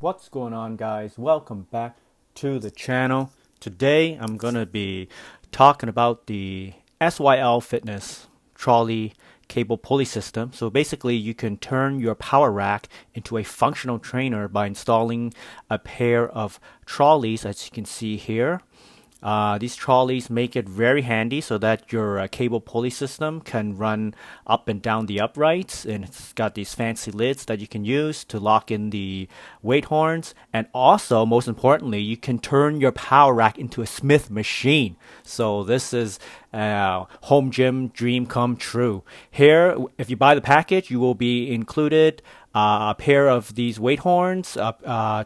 What's going on, guys? Welcome back to the channel. Today I'm going to be talking about the SYL Fitness trolley cable pulley system. So basically you can turn your power rack into a functional trainer by installing a pair of trolleys, as you can see here. These trolleys make it very handy so that your cable pulley system can run up and down the uprights, and it's got these fancy lids that you can use to lock in the weight horns. And also, most importantly, you can turn your power rack into a Smith machine. So this is a home gym dream come true. Here, if you buy the package, you will be included a pair of these weight horns,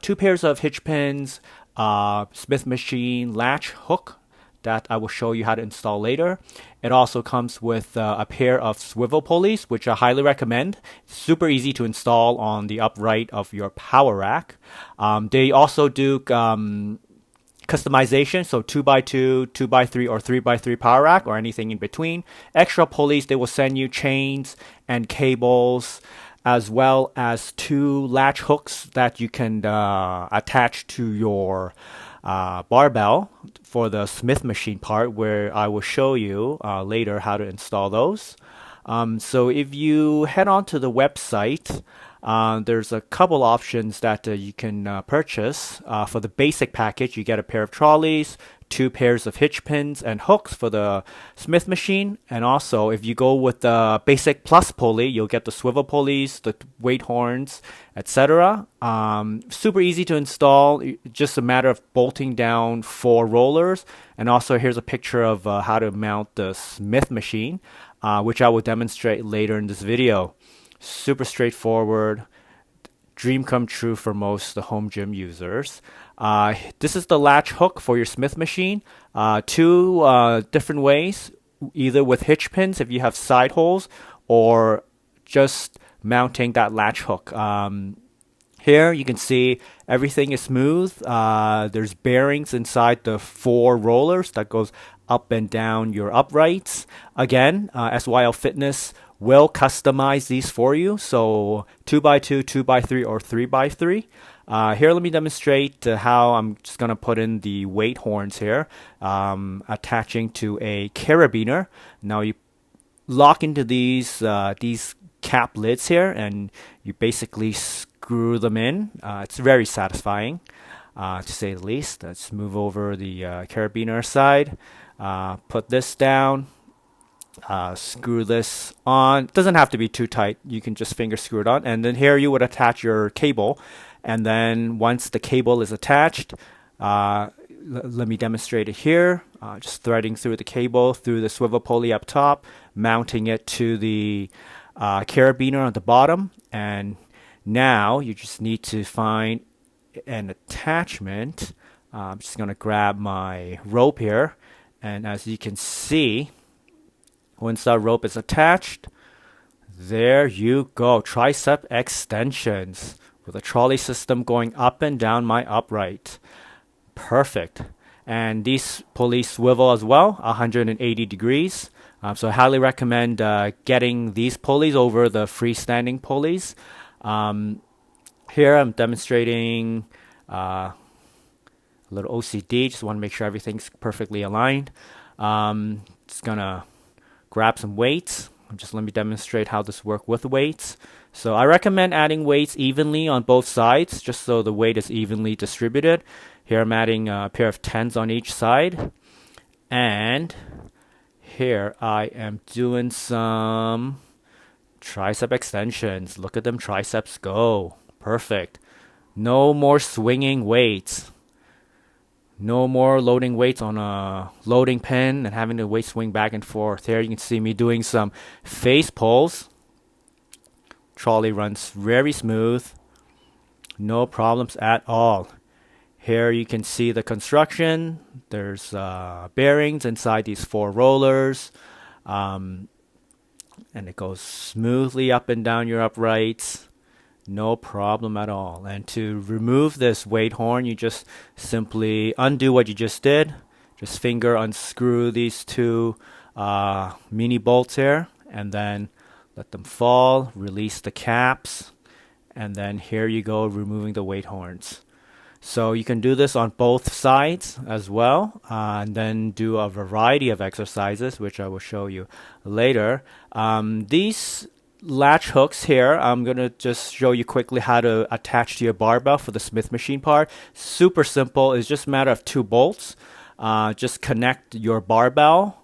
two pairs of hitch pins, Smith machine latch hook that I will show you how to install later. It also comes with a pair of swivel pulleys, which I highly recommend. Super easy to install on the upright of your power rack. They also do customization, so 2x2, 2x3, or 3x3 power rack, or anything in between. Extra pulleys, they will send you chains and cables, as well as two latch hooks that you can attach to your barbell for the Smith machine part, where I will show you later how to install those. So if you head on to the website, there's a couple options that you can purchase. For the basic package, you get a pair of trolleys, two pairs of hitch pins and hooks for the Smith machine. And also, if you go with the basic plus pulley, you'll get the swivel pulleys, the weight horns, etc. Super easy to install, just a matter of bolting down four rollers. And also, here's a picture of how to mount the Smith machine, which I will demonstrate later in this video. Super straightforward, dream come true for most the home gym users. This is the latch hook for your Smith machine. Two different ways, either with hitch pins if you have side holes, or just mounting that latch hook. Here you can see everything is smooth. There's bearings inside the four rollers that goes up and down your uprights. Again, SYL Fitness will customize these for you. So 2x2, 2x3, or 3x3. Here, let me demonstrate how I'm just going to put in the weight horns here, attaching to a carabiner. Now you lock into these cap lids here, and you basically screw them in. It's very satisfying, to say the least. Let's move over the carabiner side. Put this down. Screw this on. It doesn't have to be too tight. You can just finger screw it on. And then here you would attach your cable. And then once the cable is attached, let me demonstrate it here. Just threading through the cable, through the swivel pulley up top, mounting it to the carabiner on the bottom. And now you just need to find an attachment. I'm just going to grab my rope here. And as you can see, once that rope is attached, there you go. Tricep extensions with a trolley system going up and down my upright. Perfect. And these pulleys swivel as well, 180 degrees. So I highly recommend getting these pulleys over the freestanding pulleys. Here I'm demonstrating a little OCD. Just want to make sure everything's perfectly aligned. Just gonna grab some weights. Just let me demonstrate how this works with weights. So I recommend adding weights evenly on both sides, just so the weight is evenly distributed. Here I'm adding a pair of 10s on each side. And here I am doing some tricep extensions. Look at them triceps go. Perfect. No more swinging weights. No more loading weights on a loading pin and having the weight swing back and forth. Here you can see me doing some face pulls. Trolley runs very smooth. No problems at all. Here you can see the construction. There's bearings inside these four rollers. And it goes smoothly up and down your uprights. No problem at all. And to remove this weight horn, you just simply undo what you just did. Just finger unscrew these two mini bolts here, and then let them fall. Release the caps, And then here you go, removing the weight horns. So you can do this on both sides as well, and then do a variety of exercises, which I will show you later. These latch hooks here, I'm going to just show you quickly how to attach to your barbell for the Smith machine part. Super simple. It's just a matter of 2 bolts. Just connect your barbell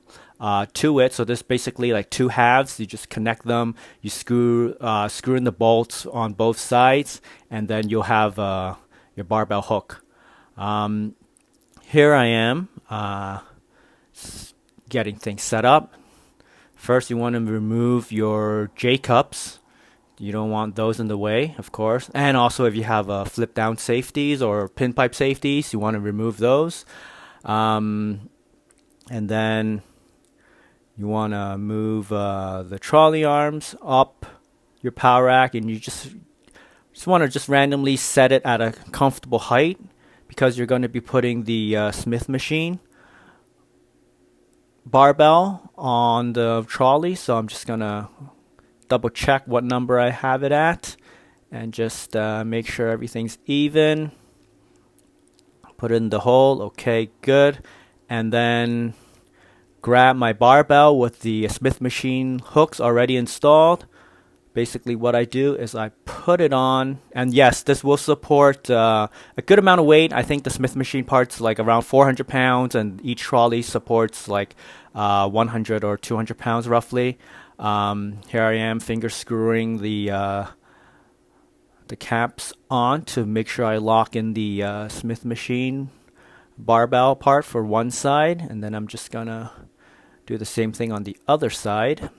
to it. So this basically like 2 halves. You just connect them. You screw in the bolts on both sides, and then you'll have your barbell hook. Here I am getting things set up. First, you want to remove your J-cups. You don't want those in the way, of course. And also, if you have flip down safeties or pinpipe safeties, you want to remove those. And then you want to move the trolley arms up your power rack, and you just want to just randomly set it at a comfortable height, because you're going to be putting the Smith machine barbell on the trolley. So I'm just going to double check what number I have it at, and just make sure everything's even. Put it in the hole. Okay, good. And then grab my barbell with the Smith machine hooks already installed. Basically what I do is I put it on, and yes, this will support a good amount of weight. I think the Smith machine part's like around 400 pounds, and each trolley supports like 100 or 200 pounds roughly. Here I am finger screwing the caps on to make sure I lock in the Smith machine barbell part for one side, and then I'm just gonna do the same thing on the other side.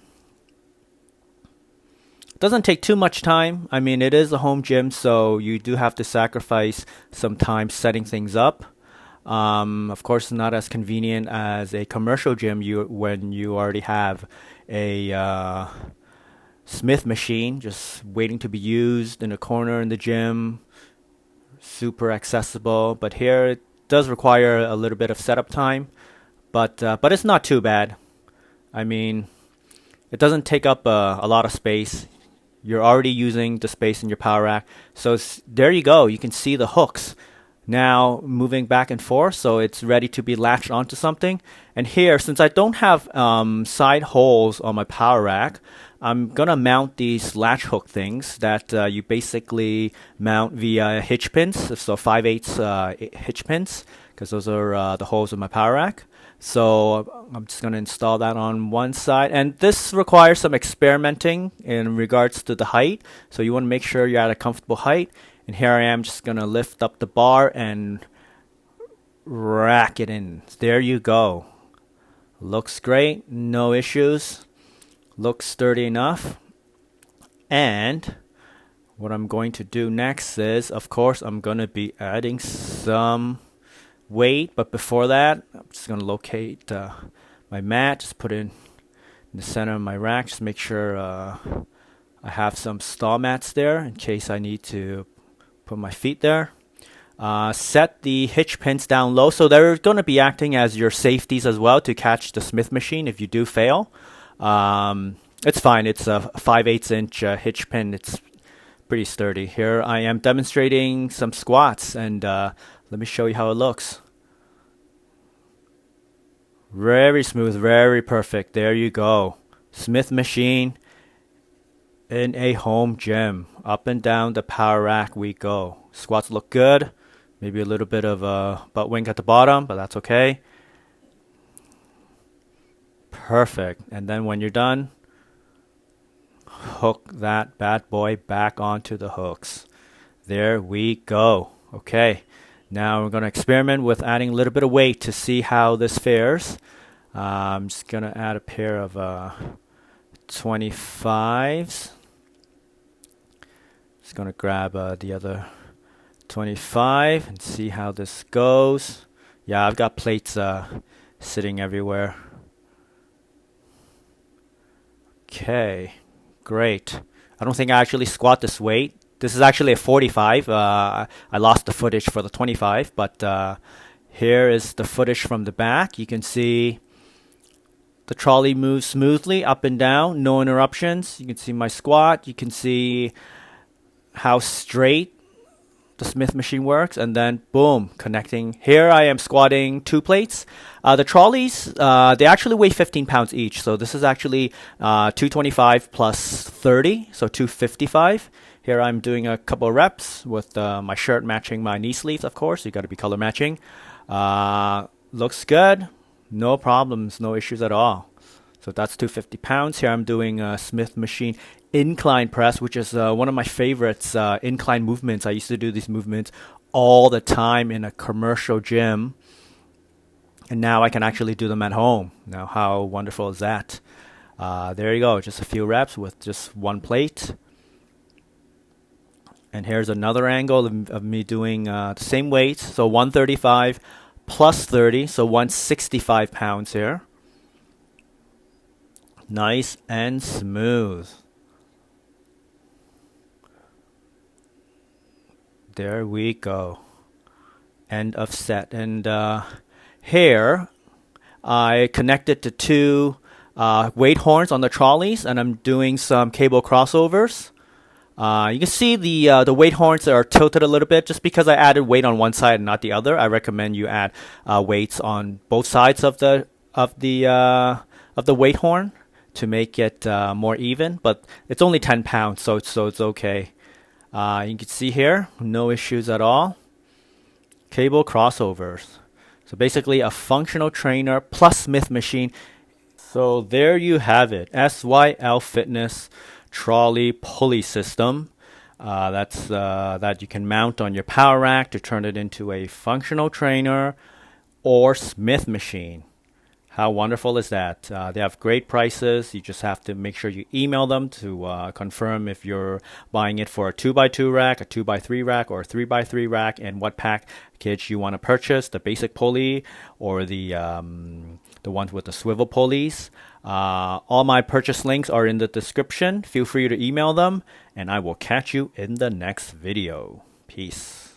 Doesn't take too much time. I mean, it is a home gym, so you do have to sacrifice some time setting things up. Of course, not as convenient as a commercial gym when you already have a Smith machine just waiting to be used in a corner in the gym. Super accessible. But here it does require a little bit of setup time, but it's not too bad. I mean, it doesn't take up a lot of space. You're already using the space in your power rack. So there you go. You can see the hooks now moving back and forth. So it's ready to be latched onto something. And here, since I don't have side holes on my power rack, I'm going to mount these latch hook things that you basically mount via hitch pins. So 5/8 hitch pins, because those are the holes in my power rack. So I'm just going to install that on one side. And this requires some experimenting in regards to the height. So you want to make sure you're at a comfortable height. And here I am just going to lift up the bar and rack it in. There you go. Looks great. No issues. Looks sturdy enough. And what I'm going to do next is, of course, I'm going to be adding some weight, but before that, I'm just going to locate my mat, just put it in the center of my rack, just make sure I have some stall mats there in case I need to put my feet there. Set the hitch pins down low, so they're going to be acting as your safeties as well to catch the Smith machine if you do fail. It's fine. It's a 5/8 inch hitch pin. It's pretty sturdy. Here I am demonstrating some squats, and let me show you how it looks. Very smooth, very perfect. There you go. Smith machine in a home gym. Up and down the power rack we go. Squats look good. Maybe a little bit of a butt wink at the bottom, but that's okay. Perfect. And then when you're done, hook that bad boy back onto the hooks. There we go. Okay. Now we're going to experiment with adding a little bit of weight to see how this fares. I'm just going to add a pair of 25s. Just going to grab the other 25 and see how this goes. Yeah, I've got plates sitting everywhere. Okay, great. I don't think I actually squat this weight. This is actually a 45. I lost the footage for the 25, but here is the footage from the back. You can see the trolley moves smoothly up and down, no interruptions. You can see my squat. You can see how straight the Smith machine works, and then boom, connecting. Here I am squatting 2 plates. The trolleys, they actually weigh 15 pounds each, so this is actually 225 plus 30, so 255. Here I'm doing a couple of reps with my shirt matching my knee sleeves, of course. You got to be color matching. Looks good. No problems, no issues at all. So that's 250 pounds. Here I'm doing a Smith machine incline press, which is one of my favorites, incline movements. I used to do these movements all the time in a commercial gym. And now I can actually do them at home. Now, how wonderful is that? There you go, just a few reps with just 1 plate. And here's another angle of me doing the same weight. So 135 plus 30, so 165 pounds here. Nice and smooth. There we go. End of set. And here I connected to 2 weight horns on the trolleys, and I'm doing some cable crossovers. You can see the weight horns are tilted a little bit just because I added weight on one side and not the other. I recommend you add weights on both sides of the weight horn to make it more even. But it's only 10 pounds, so it's okay. You can see here, no issues at all. Cable crossovers. So basically a functional trainer plus Smith machine. So there you have it, SYL Fitness trolley pulley system. That you can mount on your power rack to turn it into a functional trainer or Smith machine. How wonderful is that? They have great prices. You just have to make sure you email them to confirm if you're buying it for a 2x2 rack, a 2x3 rack, or a 3x3 rack, and what package you want to purchase, the basic pulley or the ones with the swivel pulleys. All my purchase links are in the description. Feel free to email them, and I will catch you in the next video. Peace.